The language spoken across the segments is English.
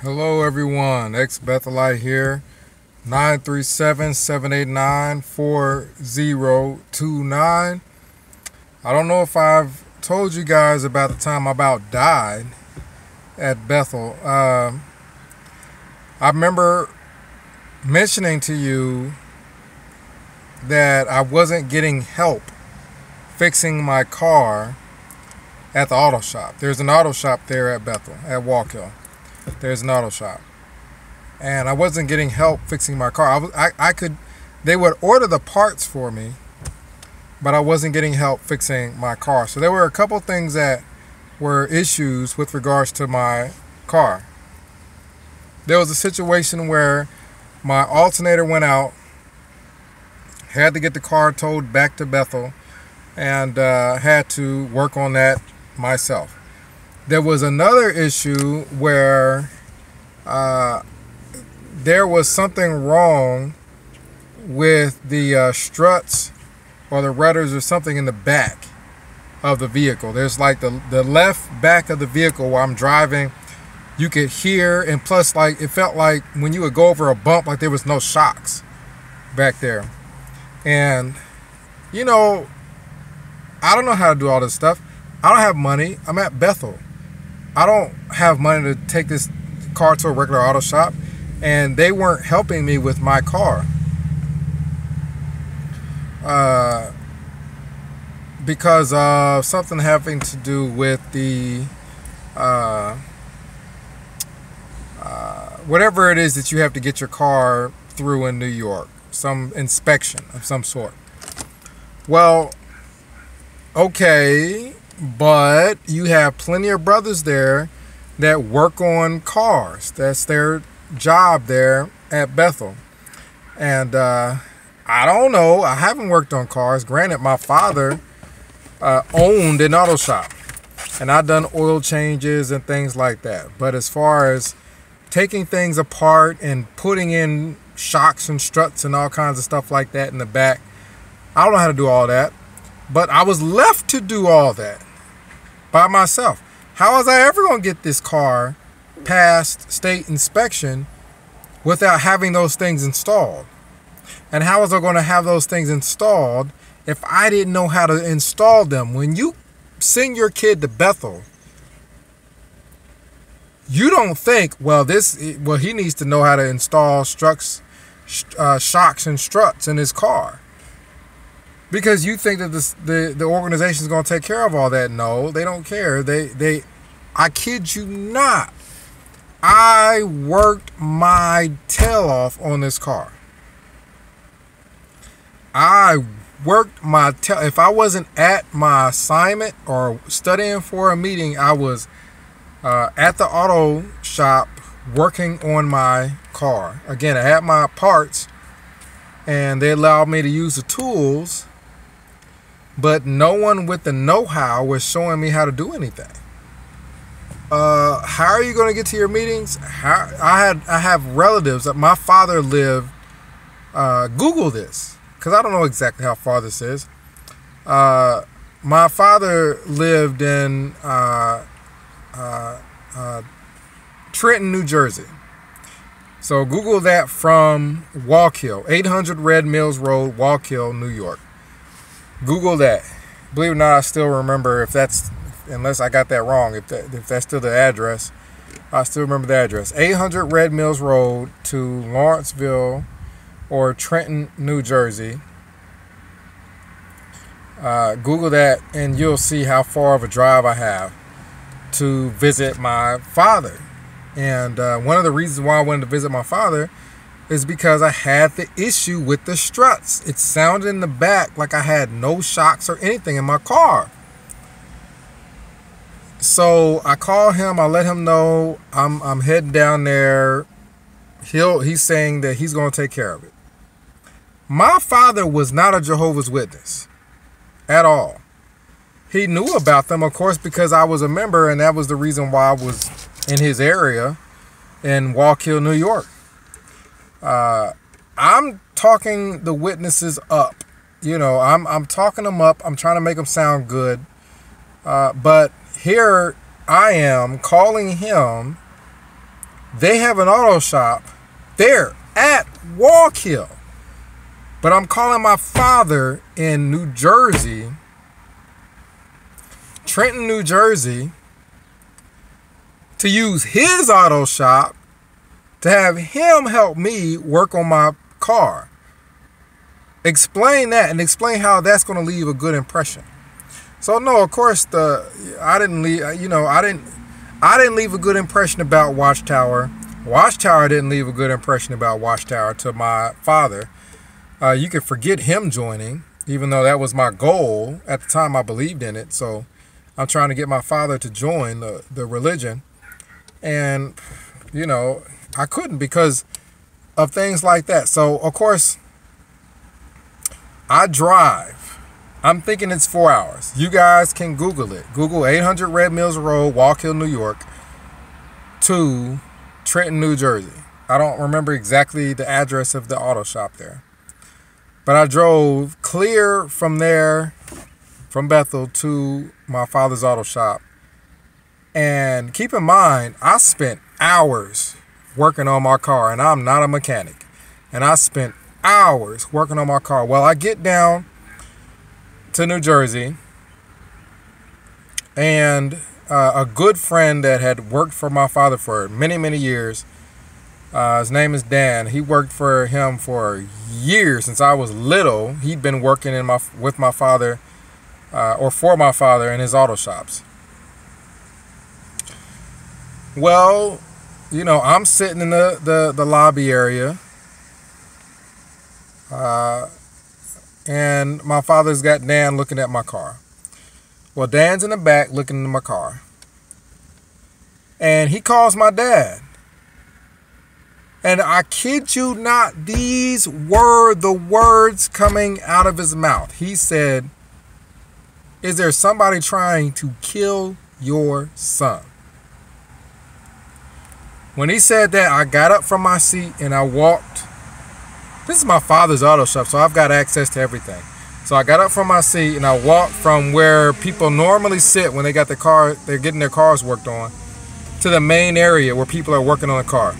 Hello everyone, ex-Bethelite here, 937-789-4029. I don't know if I've told you guys about the time I about died at Bethel. I remember mentioning to you that I wasn't getting help fixing my car at the auto shop. There's an auto shop there at Bethel, at Walk Hill. There's an auto shop. And I wasn't getting help fixing my car. They would order the parts for me, but I wasn't getting help fixing my car. So there were a couple things that were issues with regards to my car. There was a situation where my alternator went out, had to get the car towed back to Bethel, and had to work on that myself. There was another issue where there was something wrong with the struts or the rudders or something in the back of the vehicle. There's like the left back of the vehicle while I'm driving, you could hear, and plus like it felt like when you would go over a bump, like there was no shocks back there. And you know, I don't know how to do all this stuff. I don't have money. I'm at Bethel. I don't have money to take this car to a regular auto shop, and they weren't helping me with my car because of something having to do with the whatever it is that you have to get your car through in New York, some inspection of some sort. Well, okay, but you have plenty of brothers there that work on cars. That's their job there at Bethel. And I don't know. I haven't worked on cars. Granted, my father owned an auto shop, and I've done oil changes and things like that. But as far as taking things apart and putting in shocks and struts and all kinds of stuff like that in the back, I don't know how to do all that. But I was left to do all that by myself. How was I ever going to get this car past state inspection without having those things installed? And how was I going to have those things installed if I didn't know how to install them? When you send your kid to Bethel, you don't think, well, he needs to know how to install shocks and struts in his car, because you think that the organization is going to take care of all that. No, they don't care. I kid you not, I worked my tail off on this car. I worked my tail. If I wasn't at my assignment or studying for a meeting, I was at the auto shop working on my car. Again, I had my parts, and they allowed me to use the tools, but no one with the know-how was showing me how to do anything. How are you going to get to your meetings? I have relatives that my father lived. Google this, because I don't know exactly how far this is. My father lived in Trenton, New Jersey. So Google that from Walk Hill, 800 Red Mills Road, Walk Hill, New York. Google that. Believe it or not, I still remember, unless I got that wrong, if that's still the address, I still remember the address. 800 Red Mills Road to Lawrenceville or Trenton, New Jersey. Google that and you'll see how far of a drive I have to visit my father. And one of the reasons why I wanted to visit my father is because I had the issue with the struts. It sounded in the back like I had no shocks or anything in my car. So I call him, I let him know I'm heading down there. He's saying that he's going to take care of it. My father was not a Jehovah's Witness at all. He knew about them, of course, because I was a member, and that was the reason why I was in his area in Walk Hill, New York. I'm talking the witnesses up. You know, I'm talking them up. I'm trying to make them sound good. But here I am calling him They have an auto shop there at Wallkill. But I'm calling my father in New Jersey, Trenton, New Jersey, to use his auto shop to have him help me work on my car. Explain that and explain how that's going to leave a good impression. So no, of course I didn't leave a good impression about Watchtower. Watchtower didn't leave a good impression about Watchtower to my father. You could forget him joining, even though that was my goal at the time. I believed in it, so I'm trying to get my father to join the religion, and I couldn't because of things like that. So of course I drive. I'm thinking it's 4 hours. You guys can Google it. Google 800 Red Mills Road, Wallkill, New York, to Trenton, New Jersey. I don't remember exactly the address of the auto shop there. But I drove clear from there, from Bethel, to my father's auto shop. And keep in mind, I spent hours working on my car, and I'm not a mechanic. And I spent hours working on my car. Well, I get down to New Jersey, and a good friend that had worked for my father for many, many years, his name is Dan. He worked for him for years since I was little. He'd been working with my father, or for my father, in his auto shops. Well, I'm sitting in the lobby area, and my father's got Dan looking at my car. Well, Dan's in the back looking into my car, and he calls my dad. And I kid you not, these were the words coming out of his mouth. He said, "Is there somebody trying to kill your son?" When he said that, I got up from my seat and I walked. This is my father's auto shop, so I've got access to everything. So I got up from my seat and I walked from where people normally sit when they got their car, they're getting their cars worked on, to the main area where people are working on the car.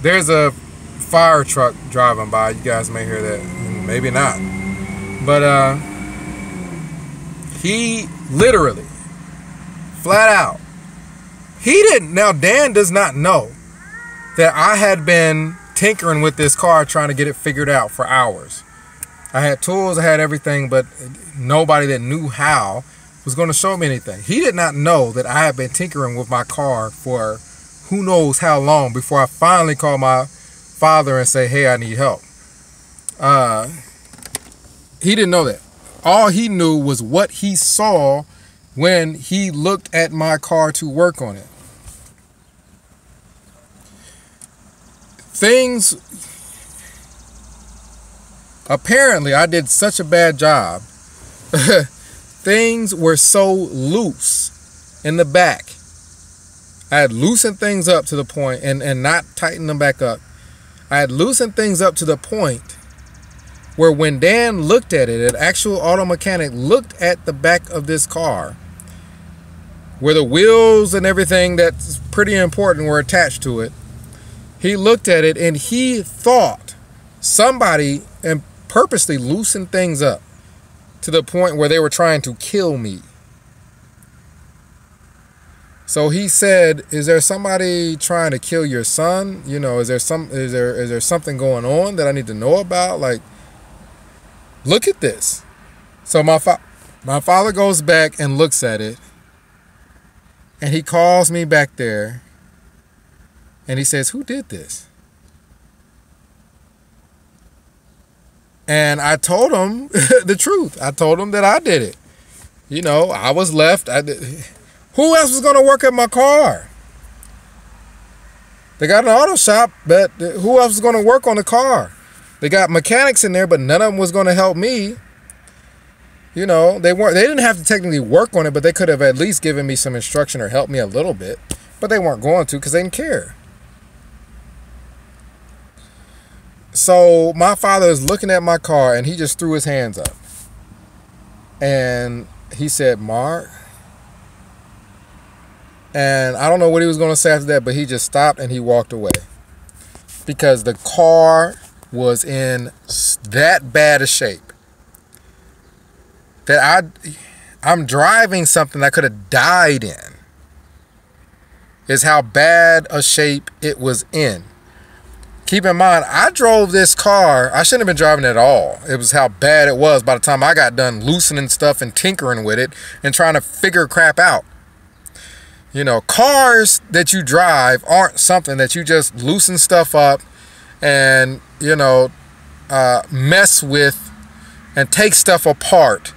There's a fire truck driving by. You guys may hear that, maybe not. But he literally, flat out, he didn't. Now, Dan does not know that I had been tinkering with this car trying to get it figured out for hours. I had tools, I had everything, but nobody that knew how was going to show me anything. He did not know that I had been tinkering with my car for who knows how long before I finally called my father and say, "Hey, I need help." He didn't know that. All he knew was what he saw when he looked at my car to work on it. Things, apparently I did such a bad job. Things were so loose in the back. I had loosened things up to the point, and not tightened them back up. I had loosened things up to the point where when Dan looked at it, an actual auto mechanic looked at the back of this car, where the wheels and everything that's pretty important were attached to it. He looked at it and he thought somebody and purposely loosened things up to the point where they were trying to kill me. So he said, "Is there somebody trying to kill your son? Is there something going on that I need to know about? Like, look at this." So my father goes back and looks at it, and he calls me back there, and he says, "Who did this?" And I told him the truth. I told him that I did it. I was left. Who else was going to work at my car? They got an auto shop, but who else was going to work on the car? They got mechanics in there, but none of them was going to help me. They didn't have to technically work on it, but they could have at least given me some instruction or helped me a little bit. But they weren't going to because they didn't care. So my father is looking at my car and he just threw his hands up. And he said, "Mark, And I don't know what he was going to say after that, but he just stopped and he walked away. Because the car was in that bad a shape that I'm driving something I could have died in. Is how bad a shape it was in. Keep in mind, I drove this car. I shouldn't have been driving it at all. It was how bad it was by the time I got done loosening stuff and tinkering with it and trying to figure crap out. You know, cars that you drive aren't something that you just loosen stuff up and, you know, mess with and take stuff apart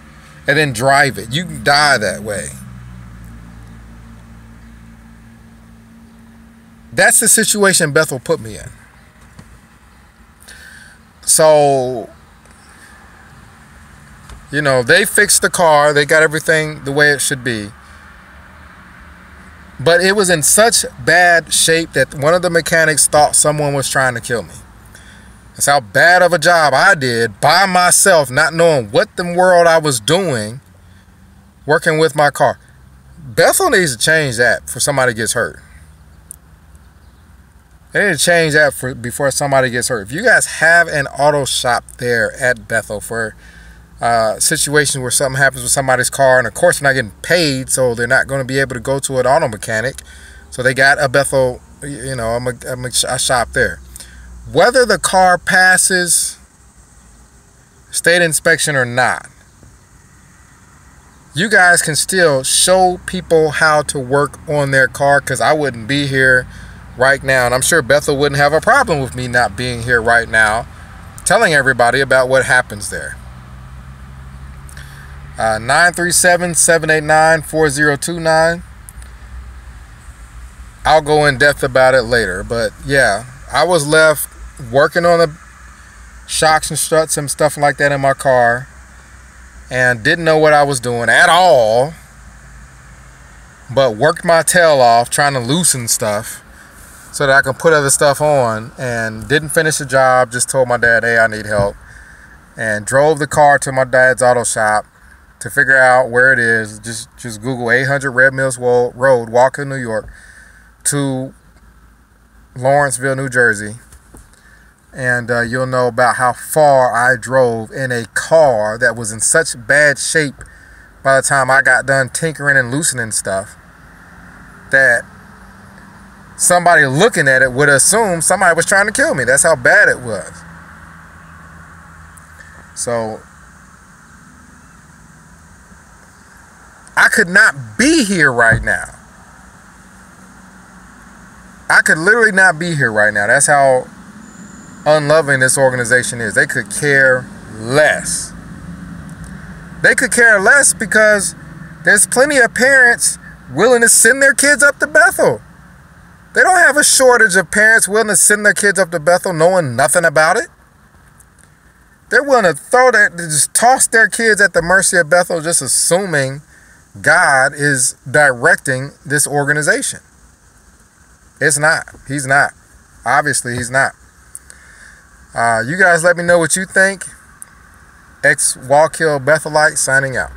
and then drive it. You can die that way. That's the situation Bethel put me in. So, you know, they fixed the car. They got everything the way it should be. But it was in such bad shape that one of the mechanics thought someone was trying to kill me. That's how bad of a job I did by myself, not knowing what the world I was doing, working with my car. Bethel needs to change that before somebody gets hurt. They need to change that before somebody gets hurt. If you guys have an auto shop there at Bethel for situations where something happens with somebody's car, and of course they're not getting paid, so they're not going to be able to go to an auto mechanic, so they got a Bethel, you know, a shop there. Whether the car passes state inspection or not, you guys can still show people how to work on their car, because I wouldn't be here right now, and I'm sure Bethel wouldn't have a problem with me not being here right now telling everybody about what happens there. 937-789-4029. I'll go in depth about it later, but yeah, I was left working on the shocks and struts and stuff like that in my car and didn't know what I was doing at all, but worked my tail off trying to loosen stuff so that I can put other stuff on, and didn't finish the job. Just told my dad, hey, I need help, and drove the car to my dad's auto shop to figure out where it is. Just Google 800 Red Mills Road, Walker, New York, to Lawrenceville, New Jersey, and you'll know about how far I drove in a car that was in such bad shape by the time I got done tinkering and loosening stuff that somebody looking at it would assume somebody was trying to kill me. That's how bad it was. So I could not be here right now. I could literally not be here right now. That's how unloving this organization is. They could care less. They could care less because there's plenty of parents willing to send their kids up to Bethel. They don't have a shortage of parents willing to send their kids up to Bethel knowing nothing about it. They're willing to just toss their kids at the mercy of Bethel, just assuming God is directing this organization. It's not. He's not. Obviously, he's not. You guys let me know what you think. Ex-Wallkill Bethelite signing out.